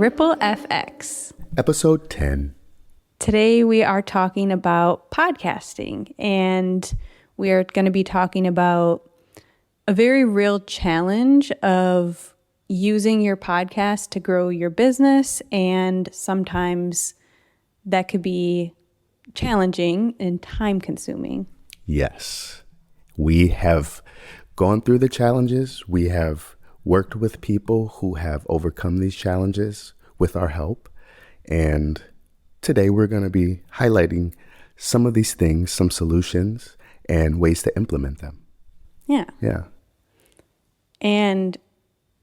Ripple FX. Episode 10. Today we are talking about podcasting, and we are going to be talking about a very real challenge of using your podcast to grow your business, and sometimes that could be challenging and time consuming. Yes. We have gone through the challenges. We have worked with people who have overcome these challenges with our help. And today we're going to be highlighting some of these things, some solutions, and ways to implement them. Yeah. Yeah. And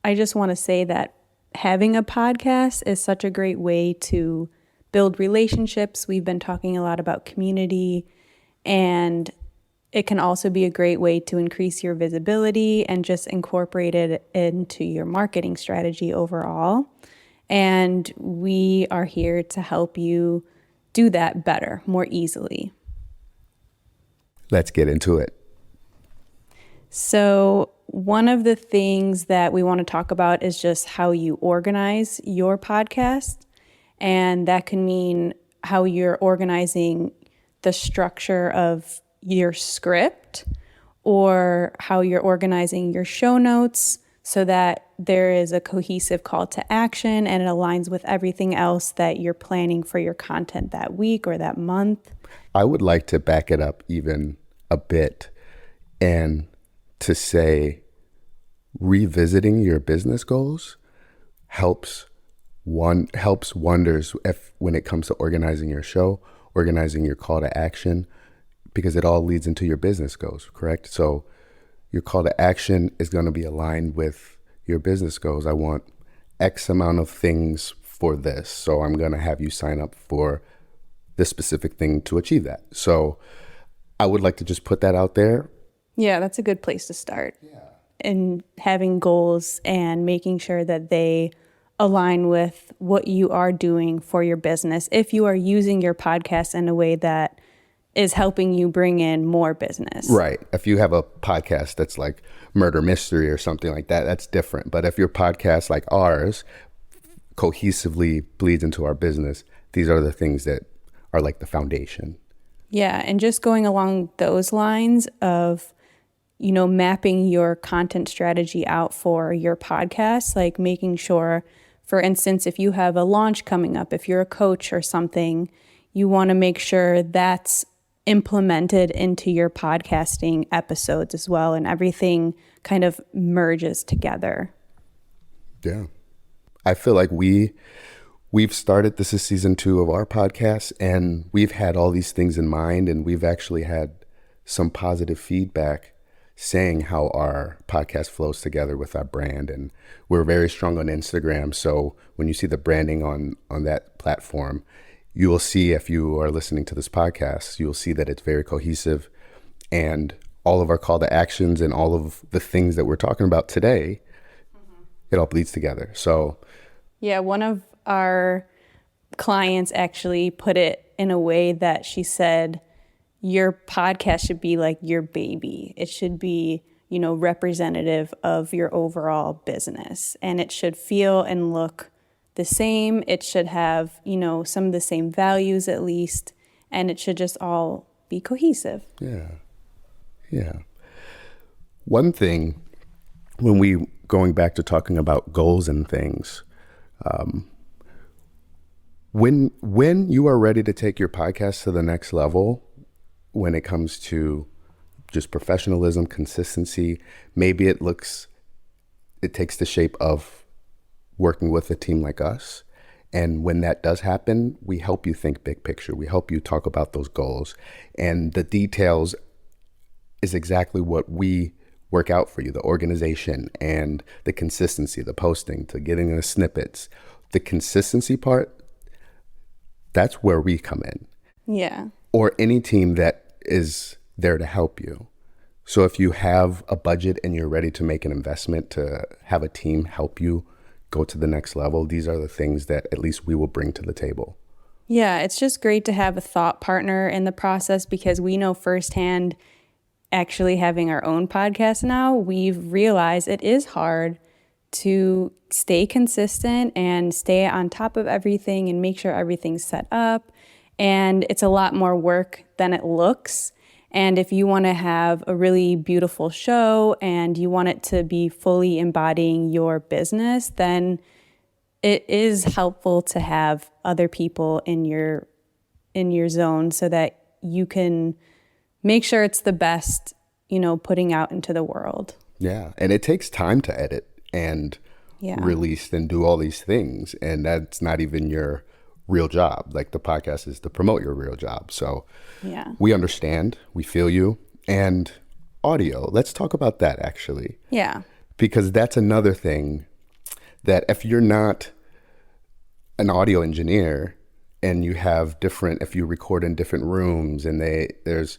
I just want to say that having a podcast is such a great way to build relationships. We've been talking a lot about community, and it can also be a great way to increase your visibility and just incorporate it into your marketing strategy overall. And we are here to help you do that better, more easily. Let's get into it. So one of the things that we want to talk about is just how you organize your podcast. And that can mean how you're organizing the structure of your script, or how you're organizing your show notes so that there is a cohesive call to action and it aligns with everything else that you're planning for your content that week or that month. I would like to back it up even a bit and to say revisiting your business goals helps wonders when it comes to organizing your show, organizing your call to action, because it all leads into your business goals, correct? So your call to action is going to be aligned with your business goals. I want X amount of things for this, so I'm going to have you sign up for this specific thing to achieve that. So I would like to just put that out there. Yeah, that's a good place to start. Yeah. And having goals and making sure that they align with what you are doing for your business. If you are using your podcast in a way that is helping you bring in more business. Right. If you have a podcast that's like murder mystery or something like that, that's different. But if your podcast like ours cohesively bleeds into our business, these are the things that are like the foundation. Yeah. And just going along those lines of, mapping your content strategy out for your podcast, like making sure, for instance, if you have a launch coming up, if you're a coach or something, you want to make sure that's implemented into your podcasting episodes as well, and everything kind of merges together. Yeah. I feel like we've started, this is season 2 of our podcast, and we've had all these things in mind, and we've actually had some positive feedback saying how our podcast flows together with our brand. And we're very strong on Instagram. So when you see the branding on that platform, you will see, if you are listening to this podcast, you will see that it's very cohesive, and all of our call to actions and all of the things that we're talking about today, it all bleeds together. So yeah, one of our clients actually put it in a way that she said, your podcast should be like your baby. It should be, representative of your overall business, and it should feel and look the same. It should have, some of the same values at least, and it should just all be cohesive. Yeah. One thing, going back to talking about goals and things, when you are ready to take your podcast to the next level, when it comes to just professionalism, consistency, maybe it takes the shape of working with a team like us. And when that does happen, we help you think big picture. We help you talk about those goals. And the details is exactly what we work out for you, the organization and the consistency, the posting, to getting the snippets. The consistency part, that's where we come in. Yeah. Or any team that is there to help you. So if you have a budget and you're ready to make an investment to have a team help you go to the next level, these are the things that at least we will bring to the table. Yeah, it's just great to have a thought partner in the process, because we know firsthand, actually having our own podcast now, we've realized it is hard to stay consistent and stay on top of everything and make sure everything's set up. And it's a lot more work than it looks. And if you want to have a really beautiful show and you want it to be fully embodying your business, then it is helpful to have other people in your zone so that you can make sure it's the best, putting out into the world. Yeah. And it takes time to edit and release and do all these things. And that's not even your real job. Like the podcast is to promote your real job. So we understand, we feel you. And audio, let's talk about that actually. Yeah. Because that's another thing that if you're not an audio engineer and you have if you record in different rooms and there's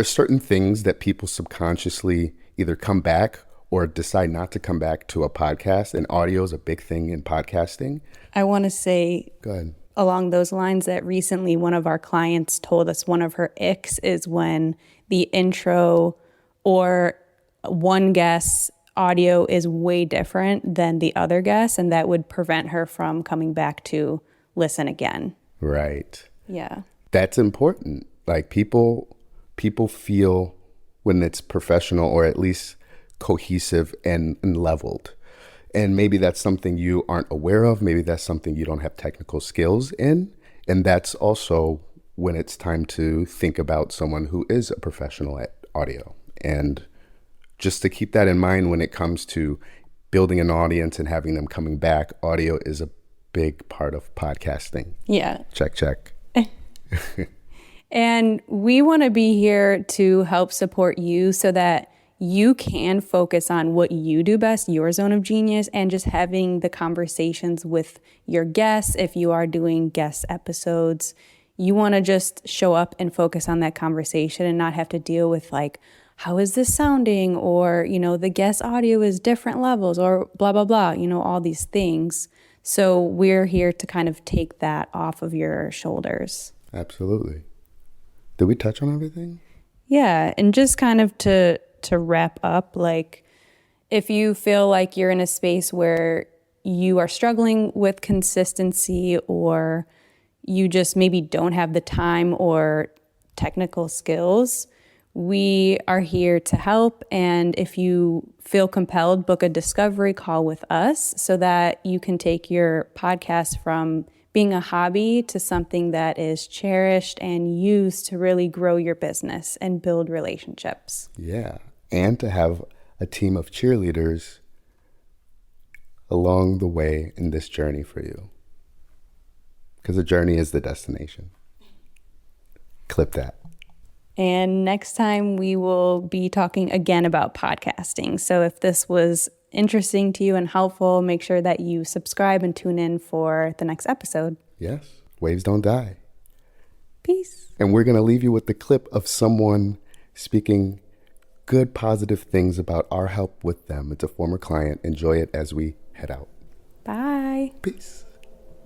certain things that people subconsciously either come back or decide not to come back to a podcast, and audio is a big thing in podcasting. I want to say, go ahead, along those lines, that recently one of our clients told us one of her icks is when the intro or one guest's audio is way different than the other guest, and that would prevent her from coming back to listen again. Right. Yeah. That's important. Like people feel when it's professional or at least cohesive and leveled. And maybe that's something you aren't aware of. Maybe that's something you don't have technical skills in. And that's also when it's time to think about someone who is a professional at audio. And just to keep that in mind when it comes to building an audience and having them coming back, audio is a big part of podcasting. Yeah. Check. And we want to be here to help support you so that you can focus on what you do best, your zone of genius, and just having the conversations with your guests. If you are doing guest episodes, you want to just show up and focus on that conversation and not have to deal with like, how is this sounding? Or, the guest audio is different levels or blah, blah, blah, all these things. So we're here to kind of take that off of your shoulders. Absolutely. Did we touch on everything? Yeah. And just kind of to wrap up, like if you feel like you're in a space where you are struggling with consistency or you just maybe don't have the time or technical skills, we are here to help. And if you feel compelled, book a discovery call with us so that you can take your podcast from being a hobby to something that is cherished and used to really grow your business and build relationships. Yeah. And to have a team of cheerleaders along the way in this journey for you. Because the journey is the destination. Clip that. And next time we will be talking again about podcasting. So if this was interesting to you and helpful, make sure that you subscribe and tune in for the next episode. Yes. Waves don't die. Peace. And we're going to leave you with the clip of someone speaking good, positive things about our help with them. It's a former client. Enjoy it as we head out. Bye. Peace.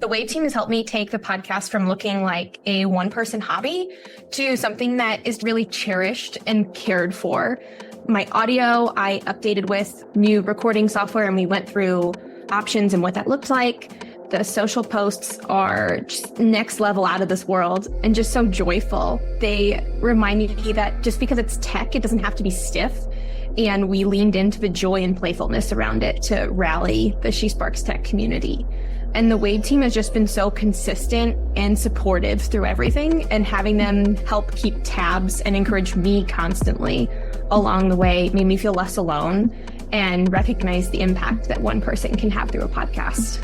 The Wave team has helped me take the podcast from looking like a one-person hobby to something that is really cherished and cared for. My audio, I updated with new recording software, and we went through options and what that looked like. The social posts are just next level, out of this world, and just so joyful. They remind me that just because it's tech, it doesn't have to be stiff. And we leaned into the joy and playfulness around it to rally the She Sparks Tech community. And the Wave team has just been so consistent and supportive through everything, and having them help keep tabs and encourage me constantly along the way made me feel less alone and recognize the impact that one person can have through a podcast.